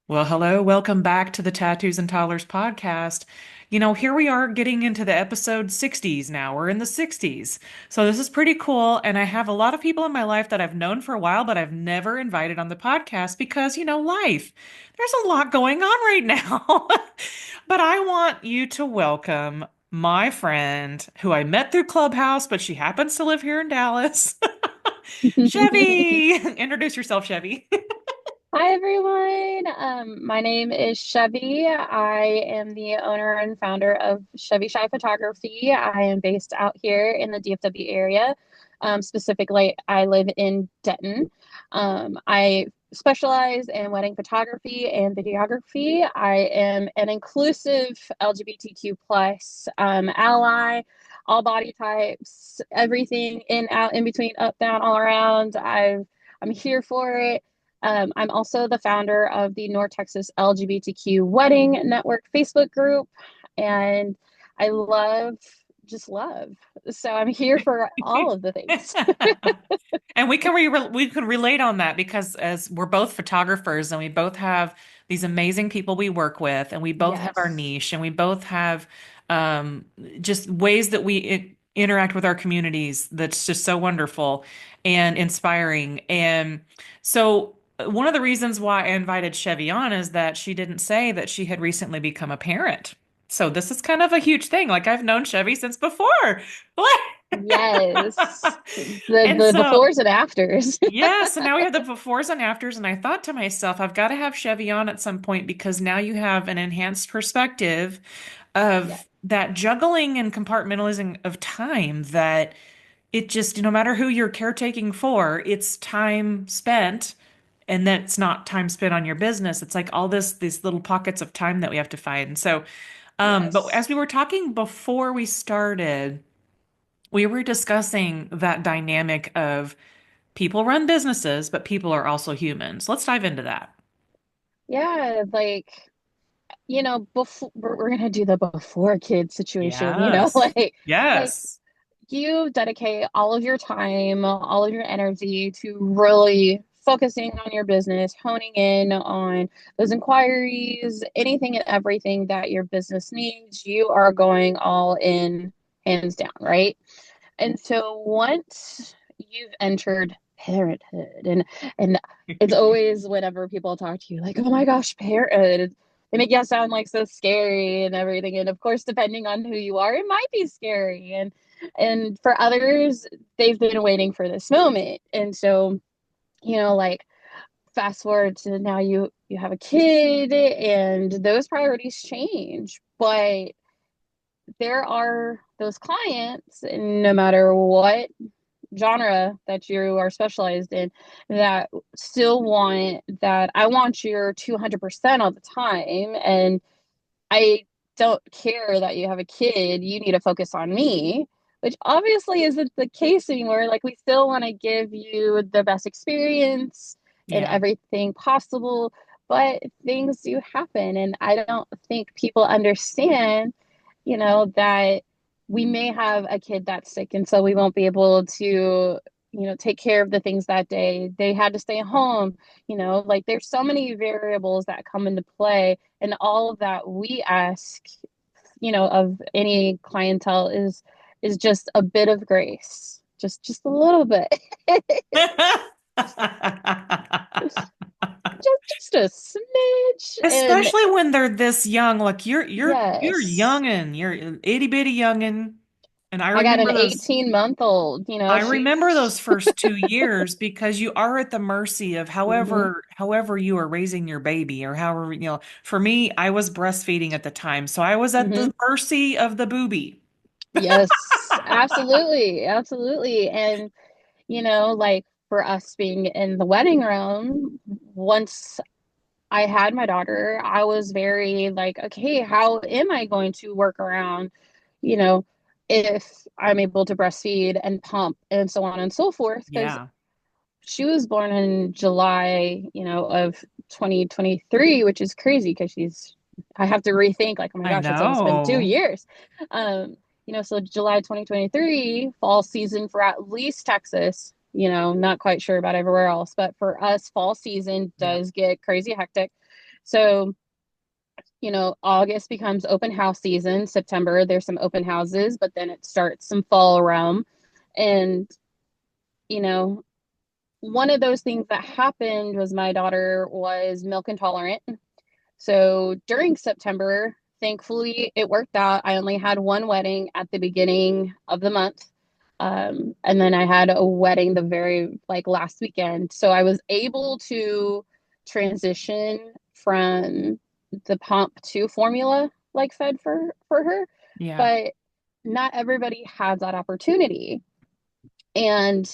Well, hello. Welcome back to the Tattoos and Toddlers podcast. Here we are getting into the episode 60s now. We're in the 60s. So this is pretty cool. And I have a lot of people in my life that I've known for a while, but I've never invited on the podcast because, life. There's a lot going on right now. But I want you to welcome my friend who I met through Clubhouse, but she happens to live here in Dallas. Chevy! Introduce yourself, Chevy. Hi everyone. My name is Chevy. I am the owner and founder of Chevy Shy Photography. I am based out here in the DFW area. Specifically, I live in Denton. I specialize in wedding photography and videography. I am an inclusive LGBTQ plus ally, all body types, everything in, out, in between, up, down, all around. I'm here for it. I'm also the founder of the North Texas LGBTQ Wedding Network Facebook group, and I just love. So I'm here for all of the things. And we can relate on that because as we're both photographers and we both have these amazing people we work with and we both have our Yes. niche and we both have um, just ways that we interact with our communities that's just so wonderful and inspiring. And so one of the reasons why I invited Chevy on is that she didn't say that she had recently become a parent. So this is kind of a huge thing. Like I've known Chevy since before. Yes. The And the so, befores and afters. yeah, so now we have the befores and afters, and I thought to myself, I've got to have Chevy on at some point because now you have an enhanced perspective Yes. of that juggling and compartmentalizing of time that it just, no matter who you're caretaking for, it's time spent, and that's not time spent on your business. It's like all these little pockets of time that we have to find. So, but Yes. as we were talking before we started, we were discussing that dynamic of people run businesses, but people are also humans. Let's dive into that. Yeah, before we're gonna do the before kid situation, Yes. like Yes. you dedicate all of your time, all of your energy to really focusing on your business, honing in on those inquiries, anything and everything that your business needs. You are going all in, hands down, right? And so once you've entered parenthood, and it's always whenever people talk to you, like, oh my gosh, parenthood. They make you sound like so scary and everything. And of course, depending on who you are, it might be scary. And for others, they've been waiting for this moment. And so, like fast forward to now you have a kid and those priorities change. But there are those clients, no matter what genre that you are specialized in, that still want that I want your 200% all the time. And I don't care that you have a kid, you need to focus on me, which obviously isn't the case anymore. Like, we still want to give you the best experience and Yeah. everything possible, but things do happen. And I don't think people understand, that we may have a kid that's sick, and so we won't be able to, take care of the things that day. They had to stay home, like there's so many variables that come into play, and all of that we ask, of any clientele is just a bit of grace, just a little bit, just a smidge, and Especially when they're this young, like you're yes. youngin', you're an itty bitty youngin', and I got an 18-month-old, I remember those she's first 2 years because you are at the mercy of hmm however you are raising your baby or however, for me, I was breastfeeding at the time, so I was at hmm the mercy of the booby. Yes, absolutely, absolutely. And like for us being in the wedding realm, once I had my daughter, I was very like, okay, how am I going to work around, you know, if I'm able to breastfeed and pump and so on and so forth? Because Yeah, she was born in July, of 2023, which is crazy because I have to rethink, like, oh my I gosh, it's almost been two know. years. Um, so July 2023, fall season for at least Texas, not quite sure about everywhere else, but for us, fall season Yeah. does get crazy hectic. So, August becomes open house season. September, there's some open houses, but then it starts some fall realm. And, you know, one of those things that happened was my daughter was milk intolerant. So during September, thankfully, it worked out. I only had one wedding at the beginning of the month. And then I had a wedding the very like last weekend. So I was able to transition from the pump to formula like fed for her, Yeah. but not everybody has that opportunity. And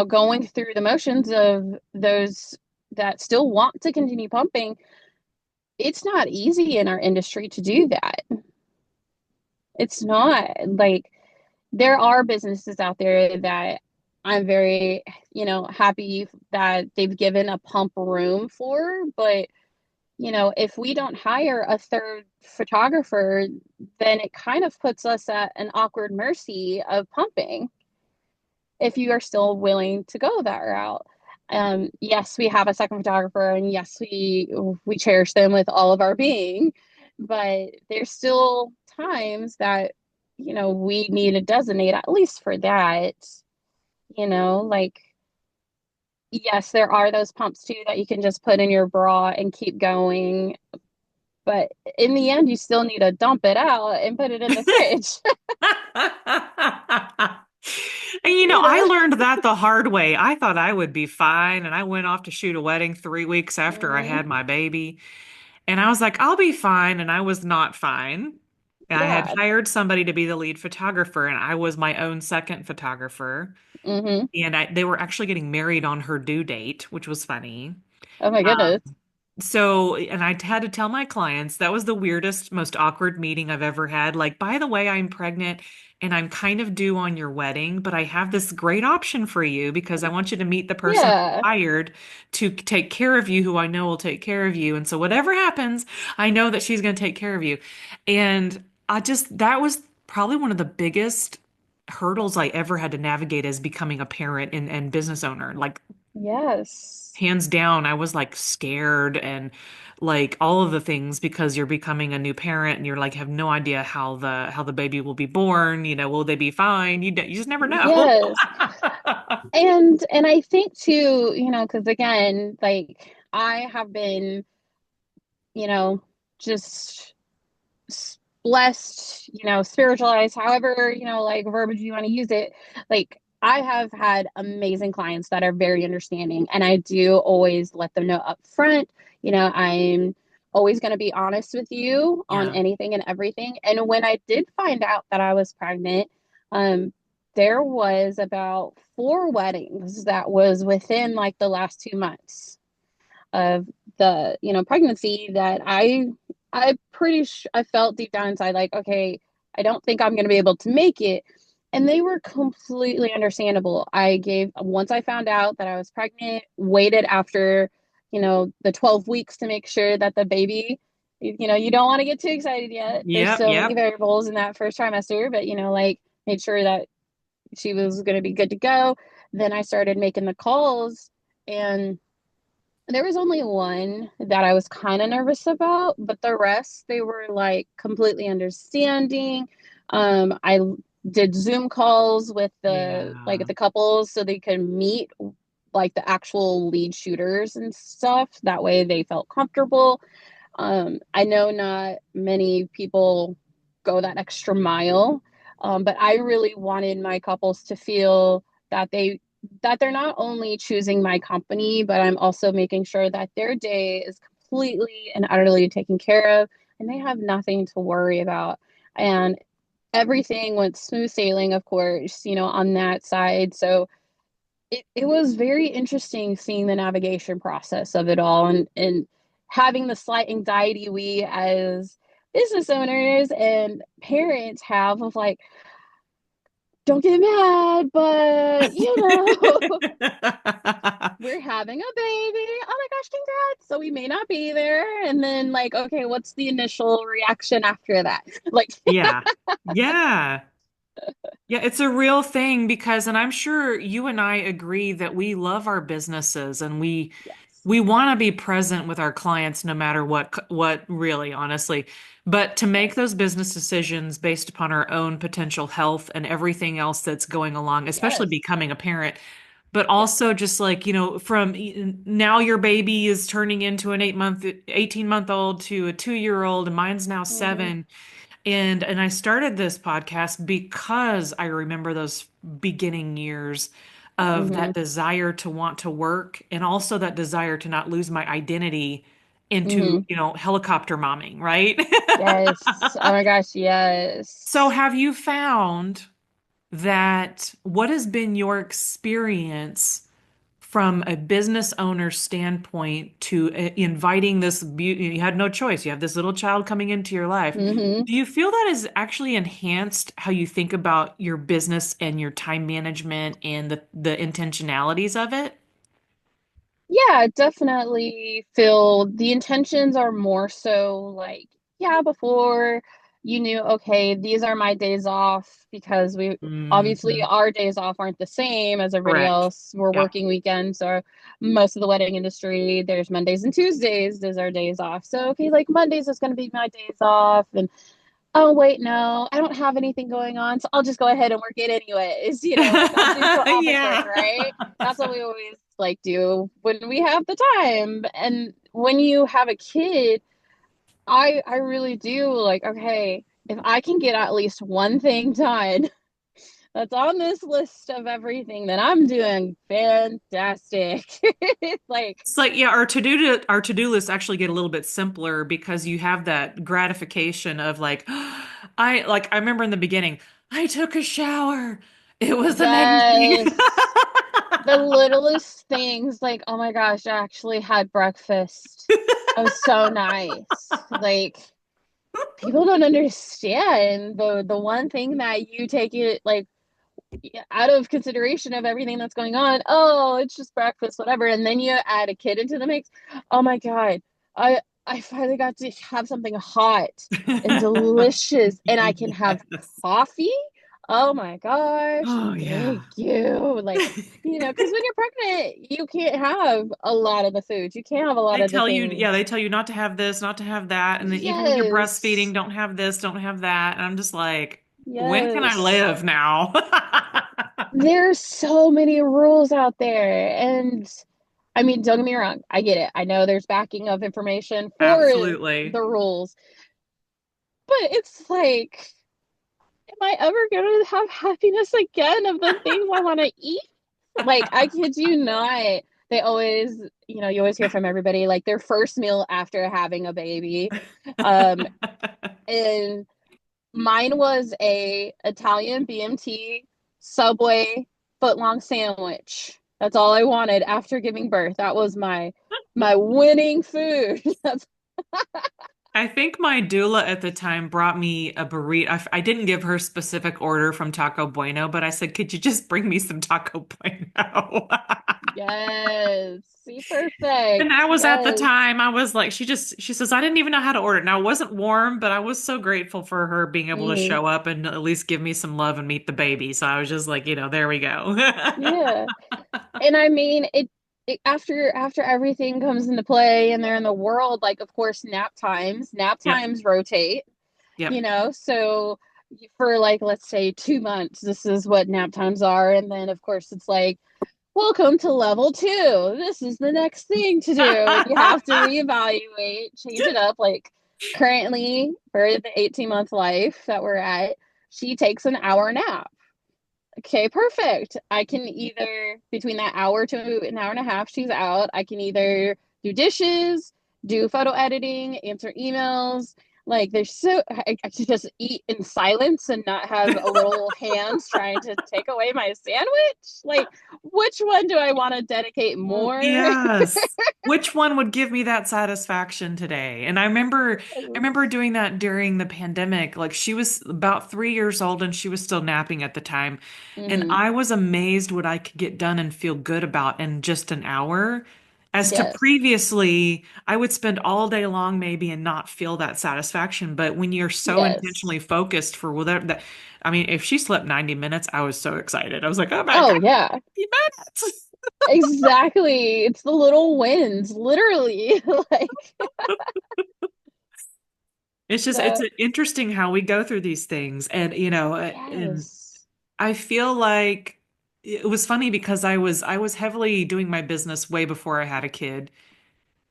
going through the motions of those that still want to continue pumping, it's not easy in our industry to do that. It's not like there are businesses out there that I'm very, happy that they've given a pump room for, but if we don't hire a third photographer, then it kind of puts us at an awkward mercy of pumping if you are still willing to go that route. Yes, we have a second photographer, and yes, we cherish them with all of our being, but there's still times that we need to designate at least for that. Like yes, there are those pumps too that you can just put in your bra and keep going, but in the end, you still need to dump it out and put it in the fridge. And you I know. learned that the hard way. I thought I would be fine, and I went off to shoot a wedding 3 weeks after I Hmm. had my baby. And I was like, I'll be fine, and I was not fine. And I had Yeah. hired somebody to be the lead photographer, and I was my own second photographer. Hmm. And they were actually getting married on her due date, which was funny. Oh my goodness. So, and I had to tell my clients that was the weirdest, most awkward meeting I've ever had. Like, by the way, I'm pregnant and I'm kind of due on your wedding, but I have this great option for you because I want you to meet the person Yeah. I hired to take care of you, who I know will take care of you. And so, whatever happens, I know that she's going to take care of you. And that was probably one of the biggest hurdles I ever had to navigate as becoming a parent and business owner. Like, Yes. hands down, I was like scared and like all of the things because you're becoming a new parent and you're like have no idea how the baby will be born, will they be fine? You just never know. Yes. And I think too, because again, like I have been, you know, just blessed, spiritualized, however, like verbiage you want to use it. Like I have had amazing clients that are very understanding, and I do always let them know up front, I'm always going to be honest with you on Yeah. anything and everything. And when I did find out that I was pregnant, um, there was about four weddings that was within like the last 2 months of the pregnancy that I felt deep down inside like, okay, I don't think I'm going to be able to make it. And they were completely understandable. I gave Once I found out that I was pregnant, waited after the 12 weeks to make sure that the baby, you don't want to get too excited yet, there's Yep, so many yep. variables in that first trimester, but like made sure that she was going to be good to go. Then I started making the calls, and there was only one that I was kind of nervous about, but the rest, they were like completely understanding. I did Zoom calls with Yeah. the couples so they could meet like the actual lead shooters and stuff. That way they felt comfortable. I know not many people go that extra mile, but I really wanted my couples to feel that they're not only choosing my company, but I'm also making sure that their day is completely and utterly taken care of, and they have nothing to worry about. And everything went smooth sailing, of course, on that side. So it was very interesting seeing the navigation process of it all, and having the slight anxiety we as business owners and parents have of like, don't get mad, but we're having a baby. Oh my gosh, congrats. So we may not be there. And then like, okay, what's the initial reaction after that? Like, Yeah. Yeah. Yeah, it's a real thing because, and I'm sure you and I agree that we love our businesses and we yes. we want to be present with our clients no matter what really, honestly. But to make those business decisions based upon our own potential health and everything else that's going along, especially Yes. becoming a parent, but Yeah. also just like, from now your baby is turning into an 18-month old to a 2-year old, and mine's now Hmm. 7. And I started this podcast because I remember those beginning years of Hmm. that desire to want to work and also that desire to not lose my identity into, Hmm. helicopter momming, right? Yes. Oh my gosh, So yes. have you found that what has been your experience from a business owner's standpoint to inviting this you had no choice. You have this little child coming into your life. Hmm. Do you feel that has actually enhanced how you think about your business and your time management and the intentionalities of it? Yeah, definitely feel the intentions are more so like, yeah, before you knew, okay, these are my days off because we obviously Hmm. our days off aren't the same as everybody Correct. else. We're Yep. working weekends or most of the wedding industry, there's Mondays and Tuesdays as our days off. So, okay, like Mondays is going to be my days off. And oh, wait, no, I don't have anything going on. So I'll just go ahead and work it anyways. Like I'll do some office work, Yeah. right? That's what we always like do when we have the time. And when you have a kid, I really do like, okay, if I can get at least one thing done that's on this list of everything, then I'm doing fantastic. Like, It's like, yeah, our to-do lists actually get a little bit simpler because you have that gratification of like, I remember in the beginning, I took a shower. It was amazing. yes. The littlest things, like, oh my gosh, I actually had breakfast. That was so nice. Like, people don't understand the one thing that you take it like out of consideration of everything that's going on. Oh, it's just breakfast, whatever. And then you add a kid into the mix. Oh my God. I finally got to have something hot and delicious and I can have Yes. coffee. Oh my gosh. Oh yeah. Thank you. Like, because when you're pregnant, you can't have a lot of the foods. You can't have a lot They of the tell you, things. yeah, they tell you not to have this, not to have that. And then even when you're breastfeeding, Yes. don't have this, don't have that. And I'm just like, when can I Yes. live now? There's so many rules out there. And I mean, don't get me wrong, I get it. I know there's backing of information for Absolutely. the rules, but it's like, am I ever going to have happiness again of the things I want to eat? Like, I kid you not. They always, you always hear from everybody like their first meal after having a baby. Um, and mine was a Italian BMT Subway footlong sandwich. That's all I wanted after giving birth. That was my winning food. That's I think my doula at the time brought me a burrito. I didn't give her specific order from Taco Bueno, but I said, could you just bring me some Taco Bueno? yes. See, And perfect. that was at the Yes. time, I was like, she says, I didn't even know how to order it. Now, it wasn't warm, but I was so grateful for her being able to Hmm. show up and at least give me some love and meet the baby. So I was just like, there we go. Yeah. And I mean, after everything comes into play and they're in the world, like of course nap Yep. times rotate, Yep. so for like let's say 2 months, this is what nap times are, and then of course it's like welcome to level two. This is the next thing to do. And you have to reevaluate, change it up. Like currently, for the 18-month life that we're at, she takes an hour nap. Okay, perfect. I can either, between that hour to an hour and a half, she's out. I can either do dishes, do photo editing, answer emails. Like, I could just eat in silence and not have a little hands trying to take away my sandwich. Like, which one do I want to dedicate more? Yes. Which one would give me that satisfaction today? And I remember doing that during the pandemic. Like she was about 3 years old and she was still napping at the time. And Hmm. I was amazed what I could get done and feel good about in just an hour. As to Yes. previously, I would spend all day long maybe and not feel that satisfaction. But when you're so Yes. intentionally focused for whatever I mean, if she slept 90 minutes, I was so excited. I was like, oh my God, Oh, yeah. 90 minutes. Exactly. It's the little wins, literally. Like, It's just it's so interesting how we go through these things, and and yes. I feel like it was funny because I was heavily doing my business way before I had a kid.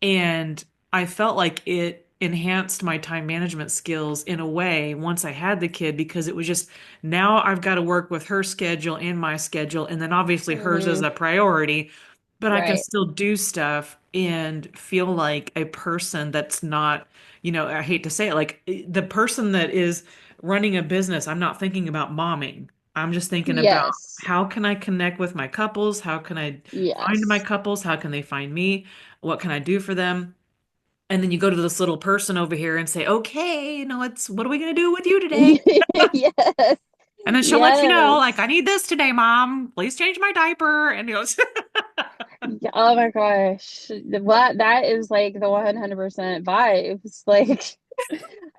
And I felt like it enhanced my time management skills in a way once I had the kid because it was just now I've got to work with her schedule and my schedule. And then obviously hers is Hmm. a priority, but I can Right. still do stuff and feel like a person that's not, I hate to say it, like the person that is running a business, I'm not thinking about momming. I'm just thinking about Yes. how can I connect with my couples? How can I find my Yes. couples? How can they find me? What can I do for them? And then you go to this little person over here and say, okay, it's what are we going to do with you today? Yes. And then she'll let you know, like, I Yes. need this today, mom. Please change my diaper. And Yeah, oh my gosh. What that is like the 100% vibes. Like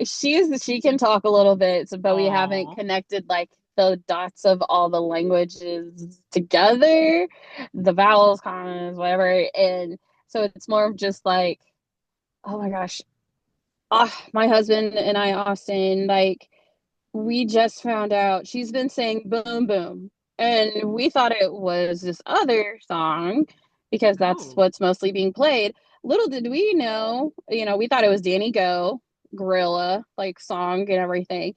she can talk a little bit, but we haven't oh, connected like the dots of all the languages together, the vowels, consonants, whatever. And so it's more of just like, oh my gosh. My husband and I, Austin, like we just found out she's been saying boom boom. And we thought it was this other song because that's oh, what's mostly being played. Little did we know, we thought it was Danny Go, Gorilla, like song and everything.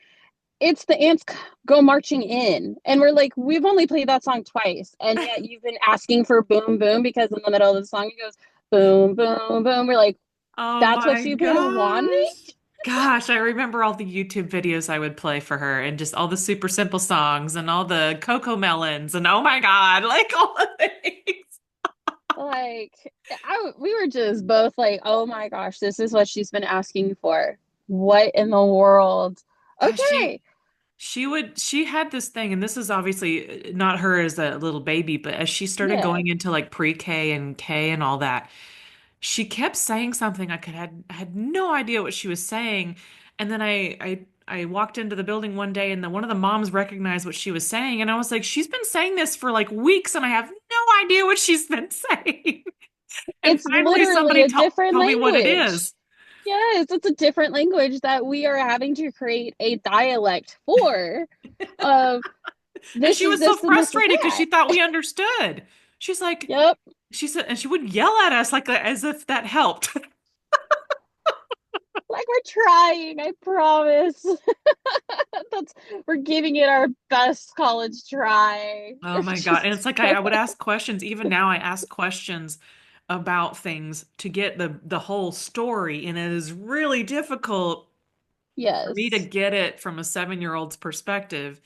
It's the ants go marching in. And we're like, we've only played that song twice. And yet you've been asking for boom boom because in the middle of the song it goes boom boom boom. We're like, oh that's what my you've been wanting? gosh. Gosh, I remember all the YouTube videos I would play for her and just all the super simple songs and all the cocoa melons and oh my God, like all the things. Like, we were just both like, oh my gosh, this is what she's been asking for. What in the world? Gosh, she Okay. she had this thing, and this is obviously not her as a little baby, but as she started Yeah. going into like pre-K and K and all that, she kept saying something I had no idea what she was saying. And then I walked into the building one day and one of the moms recognized what she was saying, and I was like, she's been saying this for like weeks, and I have no idea what she's been saying. And It's finally literally somebody a different told me what it language. is. Yes, it's a different language that we are having to create a dialect for. Of And this she is was so this and this is frustrated because that. she thought we understood. She's like, Yep. she said, and she would yell at us like as if that helped. Like we're trying, I promise. That's we're giving it our best college try. Oh We're my God. And just it's like I would ask questions. Even now I ask questions about things to get the whole story. And it is really difficult for me to yes. get it from a 7-year-old's perspective.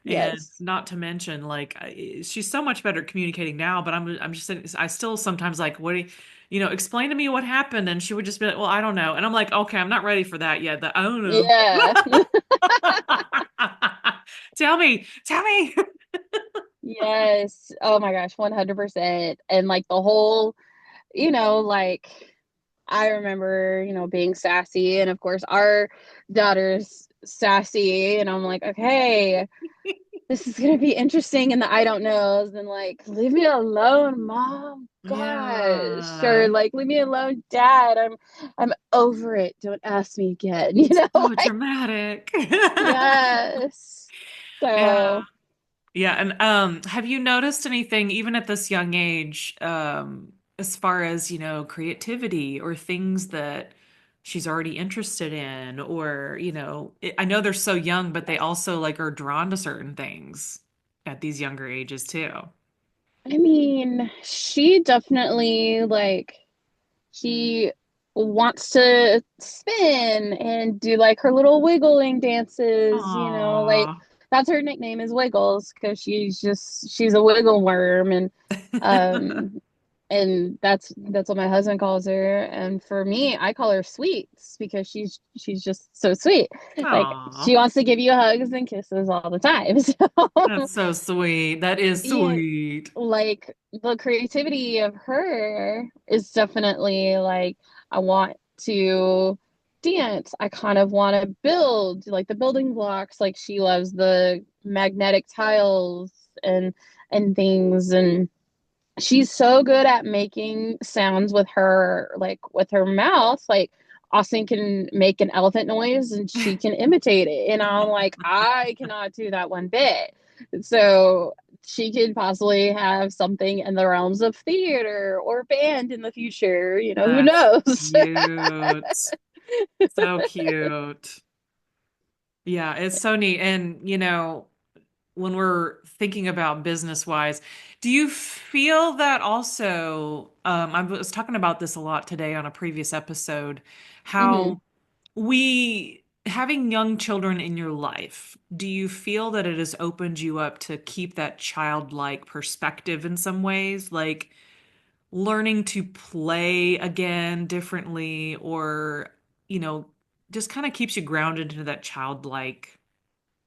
And Yes. not to mention, like, she's so much better at communicating now, but I'm just saying, I still sometimes like, what do explain to me what happened. And she would just be like, well, I don't know. And I'm like, okay, I'm not ready for that yet. The I don't know. Yeah. Tell me. Yes. Oh my gosh, 100%. And like the whole, like I remember, being sassy and of course our daughter's sassy and I'm like, okay, this is gonna be interesting in the I don't knows and like, leave me alone, mom. Gosh. Or Yeah. like, leave me alone, dad. I'm over it. Don't ask me again. So Like dramatic. yes. Yeah. So Yeah, and have you noticed anything even at this young age, as far as, creativity or things that she's already interested in or, I know they're so young, but they also like are drawn to certain things at these younger ages too. I mean, she definitely like she wants to spin and do like her little wiggling dances, like Aw. that's her nickname is Wiggles because she's a wiggle worm um and that's what my husband calls her and for me I call her Sweets because she's just so sweet. Like Aw. she wants to give you hugs and kisses all the time. So That's so sweet. That is yeah, sweet. like the creativity of her is definitely like I want to dance. I kind of want to build like the building blocks. Like she loves the magnetic tiles and things and she's so good at making sounds with her, like with her mouth. Like Austin can make an elephant noise and she can imitate it. And I'm like, I cannot do that one bit. So she could possibly have something in the realms of theater or band in the future. Who That's knows? cute. So cute. Yeah, it's so neat. And, when we're thinking about business wise, do you feel that also? I was talking about this a lot today on a previous episode, hmm how having young children in your life, do you feel that it has opened you up to keep that childlike perspective in some ways? Like, learning to play again differently, or, you know, just kind of keeps you grounded into that childlike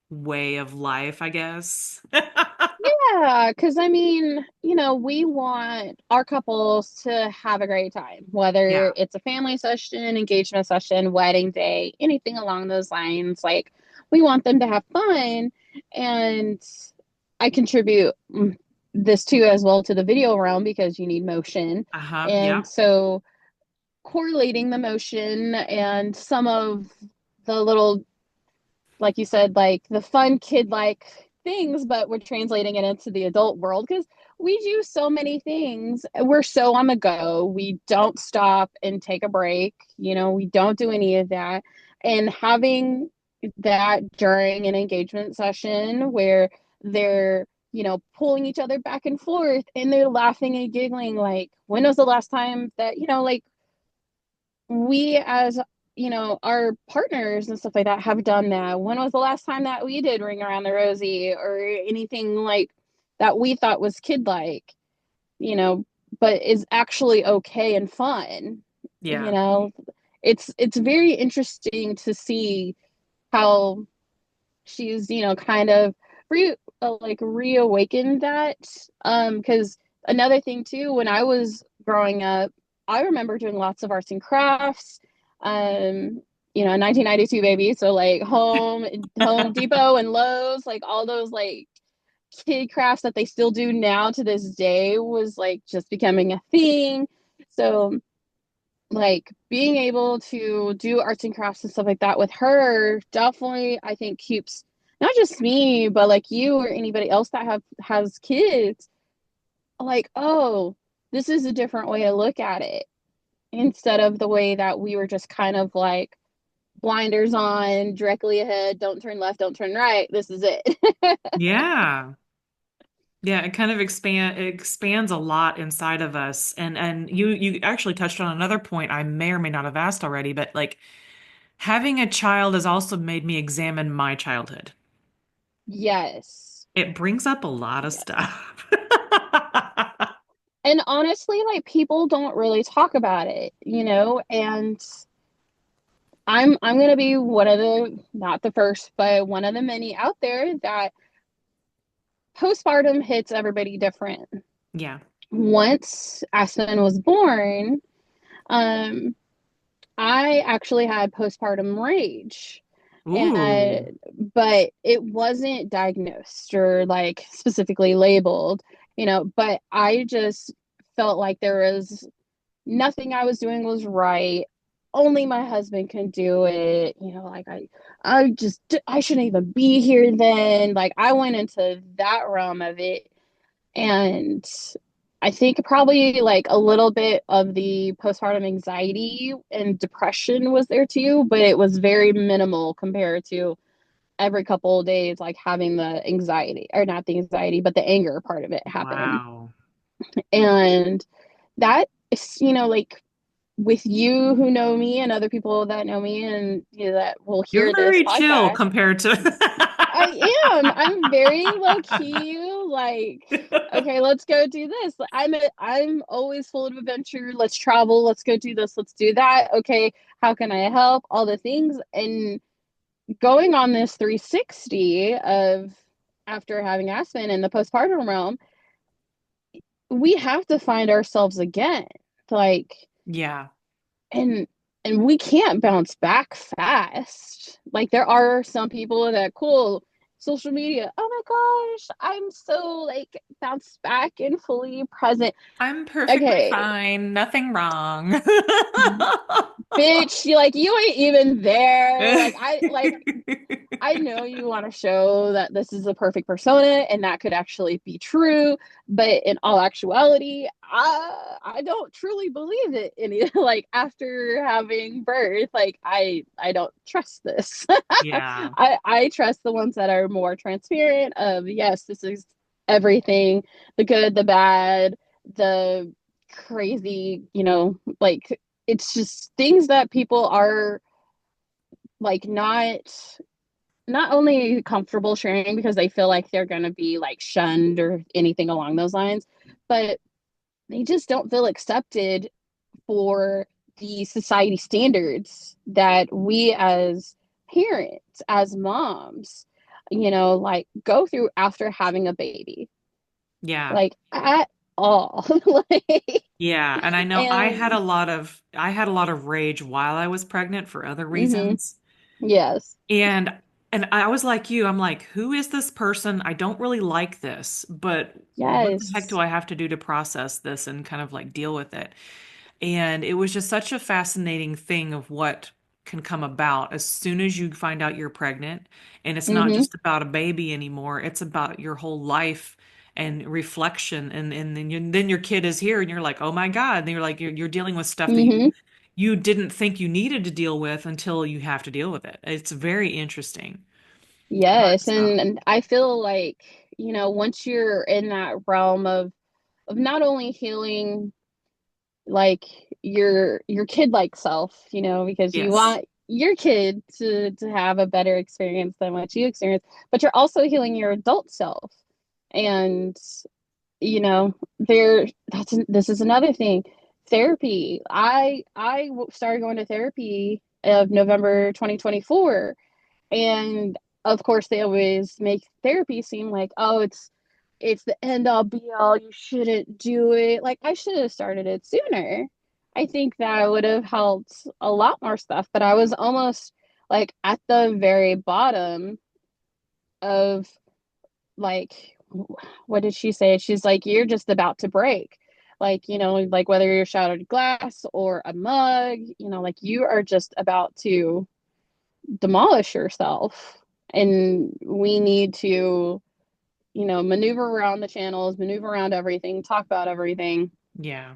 way of life, I guess. Yeah, because I mean, we want our couples to have a great time, whether Yeah. it's a family session, engagement session, wedding day, anything along those lines. Like, we want them to have fun. And I contribute this too as well to the video realm because you need motion. Uh-huh. And Yeah. so correlating the motion and some of the little, like you said, like the fun kid like things, but we're translating it into the adult world because we do so many things. We're so on the go. We don't stop and take a break. We don't do any of that. And having that during an engagement session where they're, pulling each other back and forth and they're laughing and giggling, like, when was the last time that, like, we as our partners and stuff like that have done that. When was the last time that we did Ring Around the Rosie or anything like that we thought was kid like, you know, but is actually okay and fun. you Yeah. know it's very interesting to see how she's kind of like reawakened that, because another thing too, when I was growing up, I remember doing lots of arts and crafts, 1992 baby, so like Home Depot and Lowe's, like all those like kid crafts that they still do now to this day was like just becoming a thing. So like being able to do arts and crafts and stuff like that with her definitely I think keeps not just me but like you or anybody else that has kids like, oh, this is a different way to look at it instead of the way that we were just kind of like blinders on, directly ahead, don't turn left, don't turn right, this is it. Yeah. Yeah, it kind of it expands a lot inside of us. And you actually touched on another point I may or may not have asked already, but like having a child has also made me examine my childhood. Yes. It brings up a lot of Yes. stuff. And honestly, like people don't really talk about it, and I'm gonna be one of the, not the first, but one of the many out there that postpartum hits everybody different. Yeah. Once Aspen was born, um, I actually had postpartum rage. Ooh. And but it wasn't diagnosed or like specifically labeled, but I just felt like there was nothing I was doing was right. Only my husband can do it. Like I shouldn't even be here then. Like I went into that realm of it. And I think probably like a little bit of the postpartum anxiety and depression was there too, but it was very minimal compared to every couple of days, like having the anxiety, or not the anxiety, but the anger part of it happen. Wow. And that is, like with you who know me and other people that know me and that will You're hear this very chill podcast, compared to I'm very low key. Like, okay, let's go do this. I'm always full of adventure. Let's travel. Let's go do this. Let's do that. Okay, how can I help? All the things. And going on this 360 of after having Aspen in the postpartum realm, we have to find ourselves again. Like, Yeah. and we can't bounce back fast. Like there are some people that cool, social media. Oh my gosh, I'm so like bounced back and fully present. I'm perfectly Okay, fine. Nothing wrong. bitch, you ain't even there. I know you want to show that this is a perfect persona and that could actually be true, but in all actuality, I don't truly believe it. Any like after having birth, I don't trust this. Yeah. I trust the ones that are more transparent of yes, this is everything, the good, the bad, the crazy, like it's just things that people are like not only comfortable sharing because they feel like they're going to be like shunned or anything along those lines, but they just don't feel accepted for the society standards that we as parents, as moms, like go through after having a baby, Yeah. like at all. like, Yeah. And I know and I had a lot of rage while I was pregnant for other mhm, reasons. yes, And I was like you, I'm like, who is this person? I don't really like this, but what the heck do yes, I have to do to process this and kind of like deal with it? And it was just such a fascinating thing of what can come about as soon as you find out you're pregnant. And it's not mm-hmm, just about a baby anymore, it's about your whole life and reflection. And then your kid is here and you're like, oh my God. And you're like, you're dealing with stuff that mm-hmm. you didn't think you needed to deal with until you have to deal with it. It's very interesting. But Yes, and I feel like, once you're in that realm of not only healing like your kid like self, because you yes. want your kid to have a better experience than what you experience, but you're also healing your adult self. And this is another thing. Therapy. I started going to therapy of November 2024. And of course, they always make therapy seem like, oh, it's the end all be all. You shouldn't do it. Like I should have started it sooner. I think that would have helped a lot more stuff. But I was almost like at the very bottom of like, what did she say? She's like, you're just about to break. Like, like whether you're shattered glass or a mug, like you are just about to demolish yourself, and we need to maneuver around the channels, maneuver around everything, talk about everything, Yeah.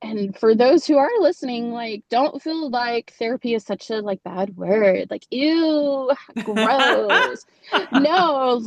and for those who are listening, like don't feel like therapy is such a like bad word, like ew, gross. No,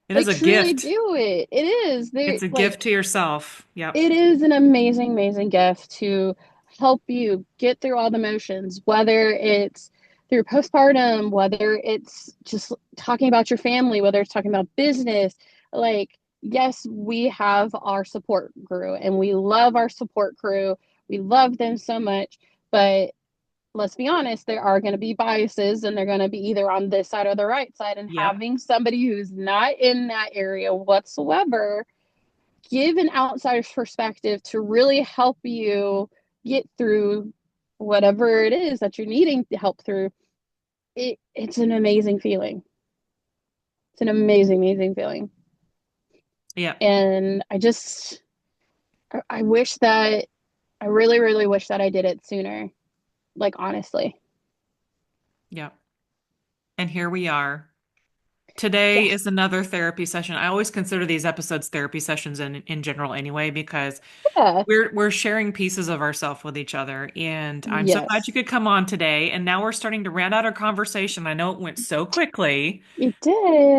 It is like a truly gift. do it. It is there, It's a like gift to yourself. Yep. it is an amazing, amazing gift to help you get through all the motions, whether it's through postpartum, whether it's just talking about your family, whether it's talking about business. Like, yes, we have our support crew and we love our support crew. We love them so much. But let's be honest, there are going to be biases and they're going to be either on this side or the right side. And Yep. having somebody who's not in that area whatsoever give an outsider's perspective to really help you get through whatever it is that you're needing to help through. It's an amazing feeling. It's an amazing, amazing feeling. Yep. And I wish that, I really, really wish that I did it sooner. Like, honestly. Yep. And here we are. Today Yes. is another therapy session. I always consider these episodes therapy sessions in general anyway, because Yeah. we're sharing pieces of ourselves with each other. And I'm so glad you Yes. could come on today. And now we're starting to round out our conversation. I know it went so quickly, It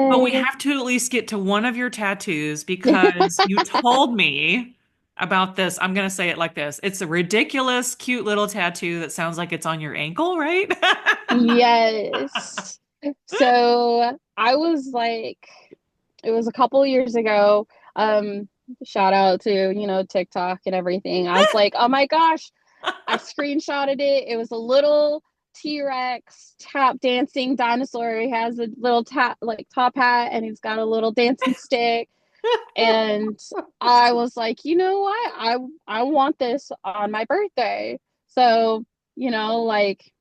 but we did. have to at least get to one of your tattoos because you told me about this. I'm going to say it like this. It's a ridiculous, cute little tattoo that sounds like it's on your ankle, right? Yes. So I was like, it was a couple years ago. Um, Shout out to, TikTok and everything. I was like, oh my gosh, I screenshotted it. It was a little T-Rex tap dancing dinosaur. He has a little top hat and he's got a little dancing stick. And I was like, you know what? I want this on my birthday. So, like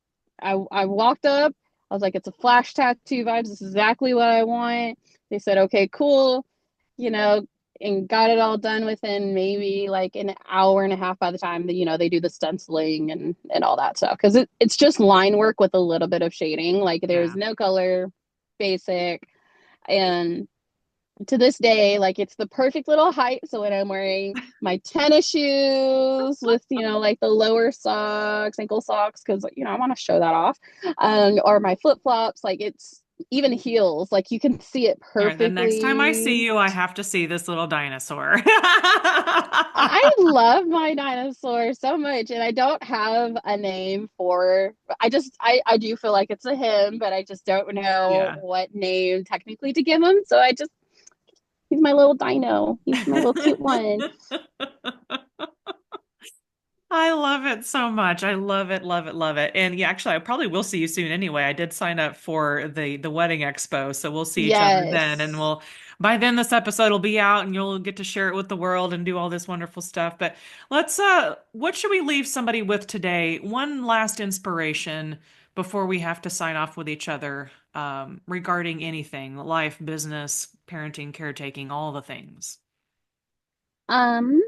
I walked up, I was like, it's a flash tattoo vibes. This is exactly what I want. They said, okay, cool, you know, and got it all done within maybe like an hour and a half by the time that, they do the stenciling and all that stuff. Because it's just line work with a little bit of shading. Like there's Yeah. no color, basic. And to this day, like it's the perfect little height. So when I'm wearing my tennis shoes with, like the lower socks, ankle socks, because, I want to show that off, or my flip flops, like it's even heels, like you can see it All right, the next time I see perfectly. you, I have to see this little dinosaur. I love my dinosaur so much, and I don't have a name for. I do feel like it's a him, but I just don't know Yeah. what name technically to give him. So he's my little dino. He's my little cute one. I love it so much. I love it, love it, love it. And yeah, actually, I probably will see you soon anyway. I did sign up for the wedding expo, so we'll see each other then. And Yes. we'll by then this episode will be out, and you'll get to share it with the world and do all this wonderful stuff. But let's what should we leave somebody with today? One last inspiration before we have to sign off with each other, regarding anything, life, business, parenting, caretaking, all the things. Um,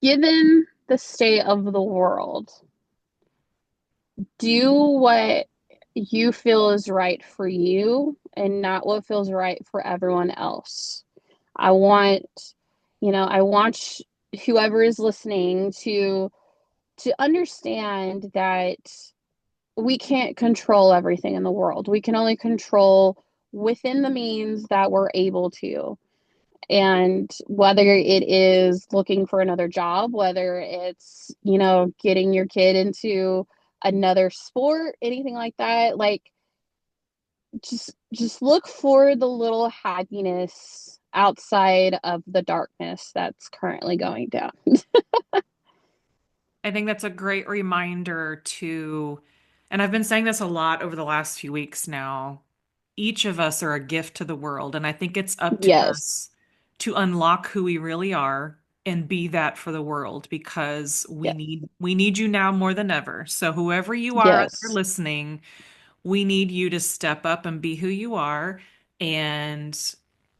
Given the state of the world, do what you feel is right for you and not what feels right for everyone else. I want, I want whoever is listening to understand that we can't control everything in the world. We can only control within the means that we're able to. And whether it is looking for another job, whether it's, getting your kid into another sport, anything like that, like just look for the little happiness outside of the darkness that's currently going down. I think that's a great reminder to, and I've been saying this a lot over the last few weeks now. Each of us are a gift to the world, and I think it's up to Yes. us to unlock who we really are and be that for the world because we Yes. need you now more than ever. So whoever you are out there Yes. listening, we need you to step up and be who you are, and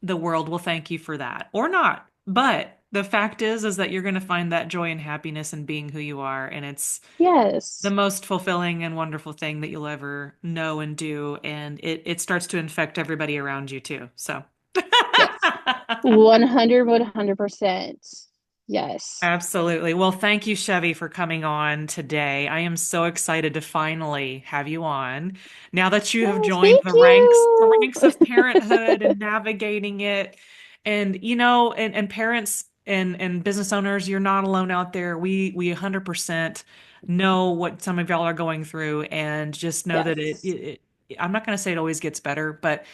the world will thank you for that or not. But the fact is that you're going to find that joy and happiness in being who you are, and it's the Yes. most fulfilling and wonderful thing that you'll ever know and do, and it starts to infect everybody around you too. So Yes. 100, 100%. Yes. Absolutely. Well, thank you, Chevy, for coming on today. I am so excited to finally have you on. Now that you have Yes. joined Thank the you. ranks of parenthood and navigating it, and and parents and business owners, you're not alone out there. We 100% know what some of y'all are going through, and just know that Yes. I'm not going to say it always gets better, but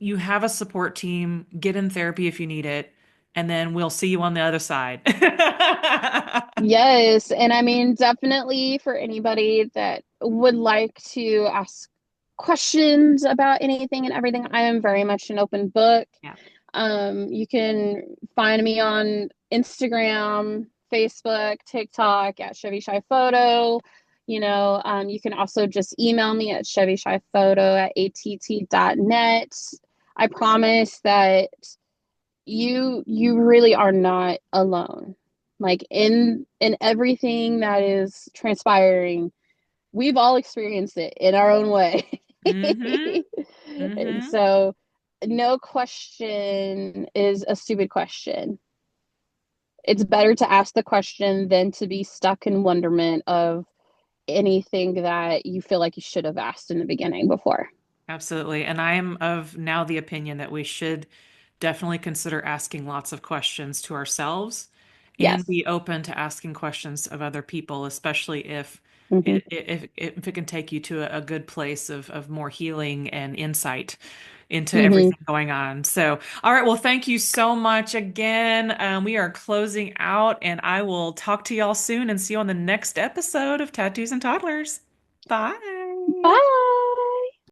you have a support team. Get in therapy if you need it, and then we'll see you on the other side. Yes, and I mean, definitely for anybody that would like to ask questions about anything and everything, I am very much an open book. Yeah. You can find me on Instagram, Facebook, TikTok at Chevy Shy Photo. You can also just email me at chevyshyphoto@att.net. I promise that you really are not alone. Like in everything that is transpiring, we've all experienced it in our own way. Mm-hmm. And Mm-hmm. so no question is a stupid question. It's better to ask the question than to be stuck in wonderment of anything that you feel like you should have asked in the beginning before. Absolutely. And I am of now the opinion that we should definitely consider asking lots of questions to ourselves and Yes. be open to asking questions of other people, especially if Hmm. if it can take you to a good place of more healing and insight into Hmm. everything going on. So, all right, well, thank you so much again. We are closing out, and I will talk to y'all soon and see you on the next episode of Tattoos and Toddlers. Bye. Bye.